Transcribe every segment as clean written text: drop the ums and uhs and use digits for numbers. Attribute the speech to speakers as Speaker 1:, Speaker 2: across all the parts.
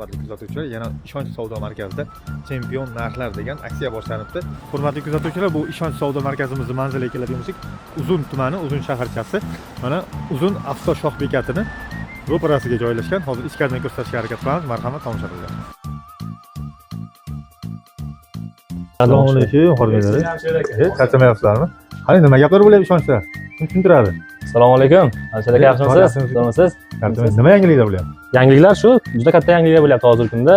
Speaker 1: Hurmatli kuzatuvchilar, yana Ishonch savdo markazida chempion narxlar degan aksiya boshlanibdi. Hurmatli kuzatuvchilar, bu Ishonch savdo markazimizning manziliga keladigan bo'lsak, Uzun tumani, Uzun shaharchasi. Mana Uzun avtoshoh bekatining ro'parasiga joylashgan. Hozir ichkaridan ko'rsatishga harakat qilamiz. Marhamat, tomosha qilinglar. Assalomu alaykum, xormanglar. Charchamayapsizlarmi? Qani nima gaplar bo'lyapti Ishonchda? Tushuntiradi.
Speaker 2: Assalomu alaykum. Alisher aka, yaxshimisiz? To'g'risiz?
Speaker 1: Nima yangiliklar bo'lyapti?
Speaker 2: Yangiliklar shu, juda katta yangiliklar bo'lyapti hozirgi kunda.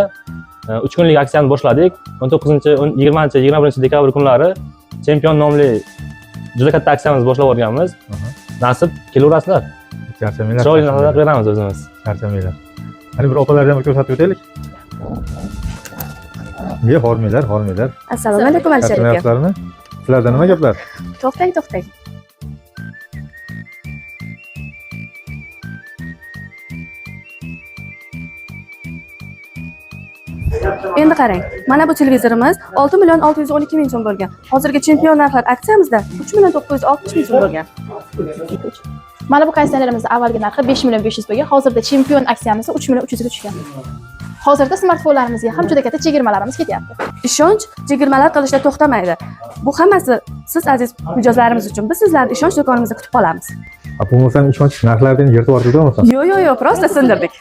Speaker 2: 3 kunlik aksiyani boshladik. 20-21 dekabr kunlari chempion nomli juda katta aksiyamizni boshlab o'rganmiz. Nasib kelaverasizlar.
Speaker 1: Charchamanglar.
Speaker 2: Chiroyli narxlar beramiz o'zimiz.
Speaker 1: Charchamanglar. Qani bir opalardan bir ko'rsatib o'taylik. Nega xormanglar?
Speaker 3: Assalomu alaykum Alisher aka.
Speaker 1: Charchamayapsizlarmi? Sizlarda nima gaplar?
Speaker 3: To'xtang. Endi qarang, mana bu televizorimiz 6 million 612 ming so'm bo'lgan. Hozirgi chempion narxlar aksiyamizda 3 million 960 ming so'm bo'lgan.
Speaker 4: Mana bu konseynerimizni avvalgi narxi 5 million 500 bo'lgan. Hozirda chempion aksiyamizda 3 million 300 ga tushgan. Hozirda smartfonlarimizga ham juda katta chegirmalarimiz ketyapti.
Speaker 3: Ishonch chegirmalar qilishda to'xtamaydi. Bu hammasi siz aziz mijozlarimiz uchun. Biz sizlarni ishonch do'konimizda kutib qolamiz.
Speaker 1: Bo'lmasam ishonch narxlarini yirtib yubordik bo'lmasam.
Speaker 3: Yo'q, prosta sindirdik.